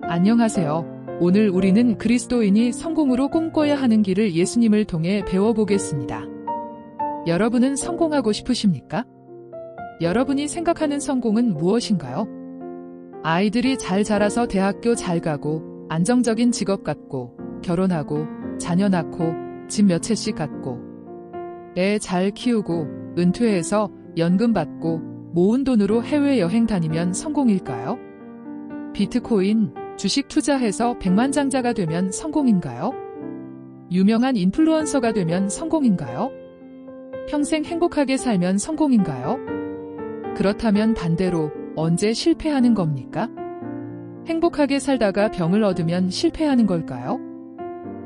안녕하세요. 오늘 우리는 그리스도인이 성공으로 꿈꿔야 하는 길을 예수님을 통해 배워보겠습니다. 여러분은 성공하고 싶으십니까? 여러분이 생각하는 성공은 무엇인가요? 아이들이 잘 자라서 대학교 잘 가고, 안정적인 직업 갖고, 결혼하고, 자녀 낳고, 집 몇 채씩 갖고, 애 잘 키우고, 은퇴해서 연금 받고, 모은 돈으로 해외여행 다니면 성공일까요? 비트코인, 주식 투자해서 백만장자가 되면 성공인가요? 유명한 인플루언서가 되면 성공인가요? 평생 행복하게 살면 성공인가요? 그렇다면 반대로 언제 실패하는 겁니까? 행복하게 살다가 병을 얻으면 실패하는 걸까요?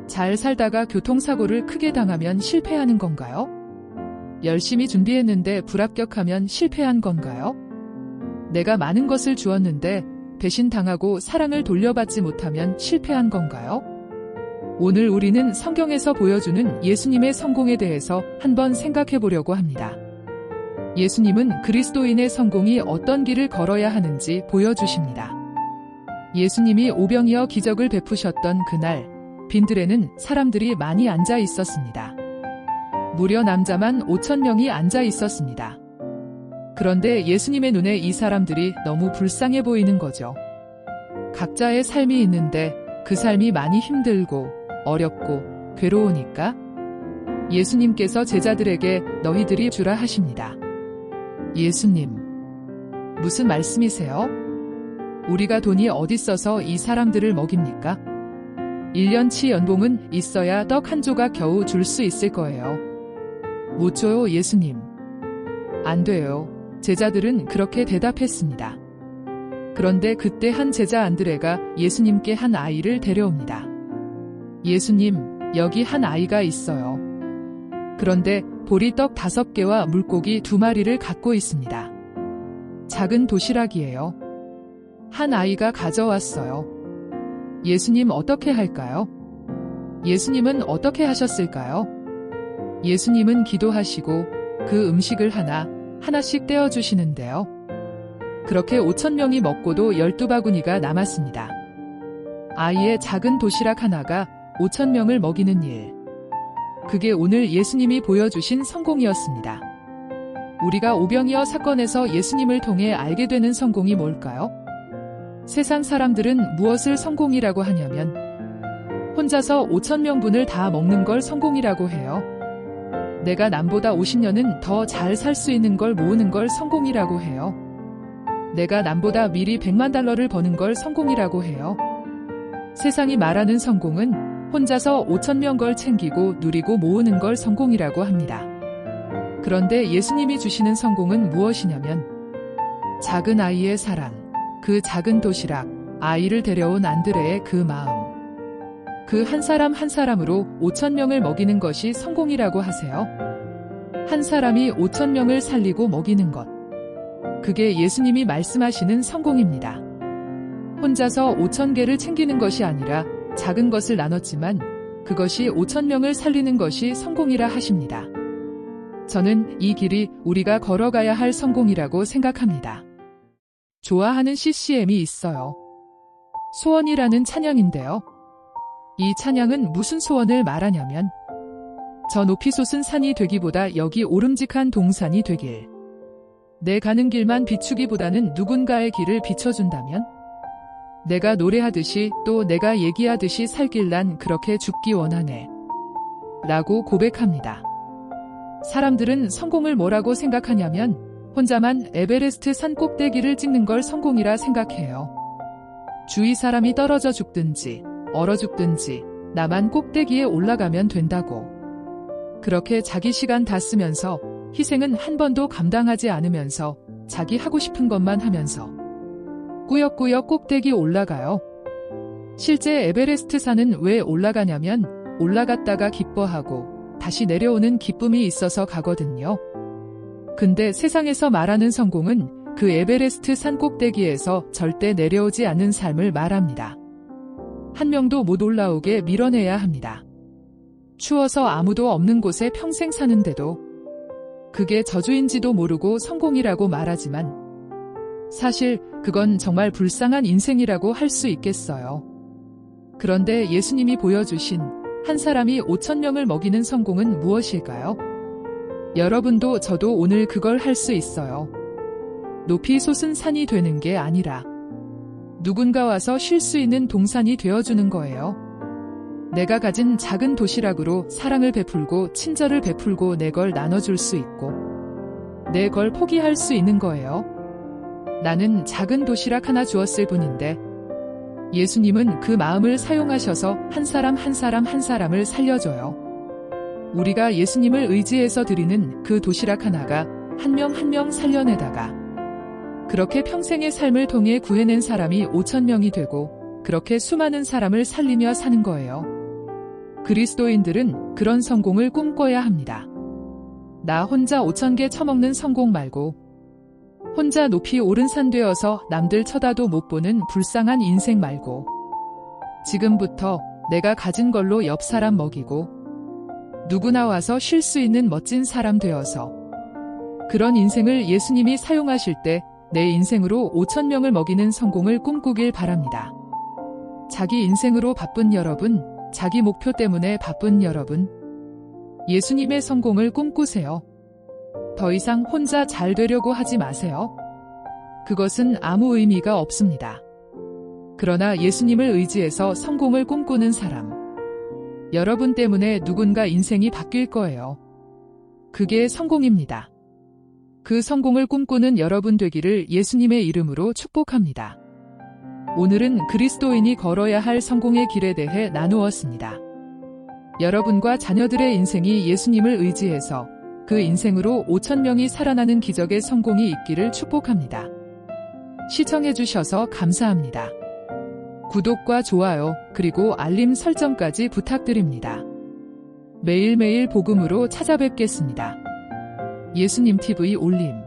잘 살다가 교통사고를 크게 당하면 실패하는 건가요? 열심히 준비했는데 불합격하면 실패한 건가요? 내가 많은 것을 주었는데 배신당하고 사랑을 돌려받지 못하면 실패한 건가요? 오늘 우리는 성경에서 보여주는 예수님의 성공에 대해서 한번 생각해 보려고 합니다. 예수님은 그리스도인의 성공이 어떤 길을 걸어야 하는지 보여주십니다. 예수님이 오병이어 기적을 베푸셨던 그날, 빈들에는 사람들이 많이 앉아 있었습니다. 무려 남자만 5,000명이 앉아 있었습니다. 그런데 예수님의 눈에 이 사람들이 너무 불쌍해 보이는 거죠. 각자의 삶이 있는데 그 삶이 많이 힘들고 어렵고 괴로우니까 예수님께서 제자들에게 너희들이 주라 하십니다. 예수님, 무슨 말씀이세요? 우리가 돈이 어딨어서 이 사람들을 먹입니까? 1년치 연봉은 있어야 떡 한 조각 겨우 줄 수 있을 거예요. 못 줘요, 예수님. 안 돼요. 제자들은 그렇게 대답했습니다. 그런데 그때 한 제자 안드레가 예수님께 한 아이를 데려옵니다. 예수님, 여기 한 아이가 있어요. 그런데 보리떡 5개와 물고기 2마리를 갖고 있습니다. 작은 도시락이에요. 한 아이가 가져왔어요. 예수님 어떻게 할까요? 예수님은 어떻게 하셨을까요? 예수님은 기도하시고 그 음식을 하나씩 떼어주시는데요. 그렇게 5,000명이 먹고도 12바구니가 남았습니다. 아이의 작은 도시락 하나가 5,000명을 먹이는 일. 그게 오늘 예수님이 보여주신 성공이었습니다. 우리가 오병이어 사건에서 예수님을 통해 알게 되는 성공이 뭘까요? 세상 사람들은 무엇을 성공이라고 하냐면 혼자서 5,000명분을 다 먹는 걸 성공이라고 해요. 내가 남보다 50년은 더 잘 살 수 있는 걸 모으는 걸 성공이라고 해요. 내가 남보다 미리 100만 달러를 버는 걸 성공이라고 해요. 세상이 말하는 성공은 혼자서 5,000명 걸 챙기고 누리고 모으는 걸 성공이라고 합니다. 그런데 예수님이 주시는 성공은 무엇이냐면 작은 아이의 사랑, 그 작은 도시락, 아이를 데려온 안드레의 그 마음. 그 한 사람 한 사람으로 5,000명을 먹이는 것이 성공이라고 하세요. 한 사람이 5,000명을 살리고 먹이는 것. 그게 예수님이 말씀하시는 성공입니다. 혼자서 5,000개를 챙기는 것이 아니라 작은 것을 나눴지만 그것이 5,000명을 살리는 것이 성공이라 하십니다. 저는 이 길이 우리가 걸어가야 할 성공이라고 생각합니다. 좋아하는 CCM이 있어요. 소원이라는 찬양인데요. 이 찬양은 무슨 소원을 말하냐면 저 높이 솟은 산이 되기보다 여기 오름직한 동산이 되길. 내 가는 길만 비추기보다는 누군가의 길을 비춰준다면 내가 노래하듯이 또 내가 얘기하듯이 살길 난 그렇게 죽기 원하네. 라고 고백합니다. 사람들은 성공을 뭐라고 생각하냐면 혼자만 에베레스트 산 꼭대기를 찍는 걸 성공이라 생각해요. 주위 사람이 떨어져 죽든지 얼어 죽든지 나만 꼭대기에 올라가면 된다고. 그렇게 자기 시간 다 쓰면서 희생은 한 번도 감당하지 않으면서 자기 하고 싶은 것만 하면서 꾸역꾸역 꼭대기 올라가요. 실제 에베레스트 산은 왜 올라가냐면 올라갔다가 기뻐하고 다시 내려오는 기쁨이 있어서 가거든요. 근데 세상에서 말하는 성공은 그 에베레스트 산 꼭대기에서 절대 내려오지 않는 삶을 말합니다. 한 명도 못 올라오게 밀어내야 합니다. 추워서 아무도 없는 곳에 평생 사는데도 그게 저주인지도 모르고 성공이라고 말하지만 사실 그건 정말 불쌍한 인생이라고 할 수 있겠어요. 그런데 예수님이 보여주신 한 사람이 5,000명을 먹이는 성공은 무엇일까요? 여러분도 저도 오늘 그걸 할 수 있어요. 높이 솟은 산이 되는 게 아니라 누군가 와서 쉴 수 있는 동산이 되어주는 거예요. 내가 가진 작은 도시락으로 사랑을 베풀고 친절을 베풀고 내 걸 나눠줄 수 있고 내 걸 포기할 수 있는 거예요. 나는 작은 도시락 하나 주었을 뿐인데 예수님은 그 마음을 사용하셔서 한 사람 한 사람 한 사람을 살려줘요. 우리가 예수님을 의지해서 드리는 그 도시락 하나가 한 명 한 명 살려내다가 그렇게 평생의 삶을 통해 구해낸 사람이 5,000명이 되고 그렇게 수많은 사람을 살리며 사는 거예요. 그리스도인들은 그런 성공을 꿈꿔야 합니다. 나 혼자 5,000개 처먹는 성공 말고 혼자 높이 오른 산 되어서 남들 쳐다도 못 보는 불쌍한 인생 말고 지금부터 내가 가진 걸로 옆 사람 먹이고 누구나 와서 쉴 수 있는 멋진 사람 되어서 그런 인생을 예수님이 사용하실 때 내 인생으로 5,000명을 먹이는 성공을 꿈꾸길 바랍니다. 자기 인생으로 바쁜 여러분, 자기 목표 때문에 바쁜 여러분, 예수님의 성공을 꿈꾸세요. 더 이상 혼자 잘 되려고 하지 마세요. 그것은 아무 의미가 없습니다. 그러나 예수님을 의지해서 성공을 꿈꾸는 사람, 여러분 때문에 누군가 인생이 바뀔 거예요. 그게 성공입니다. 그 성공을 꿈꾸는 여러분 되기를 예수님의 이름으로 축복합니다. 오늘은 그리스도인이 걸어야 할 성공의 길에 대해 나누었습니다. 여러분과 자녀들의 인생이 예수님을 의지해서 그 인생으로 5,000명이 살아나는 기적의 성공이 있기를 축복합니다. 시청해주셔서 감사합니다. 구독과 좋아요, 그리고 알림 설정까지 부탁드립니다. 매일매일 복음으로 찾아뵙겠습니다. 예수님 TV 올림.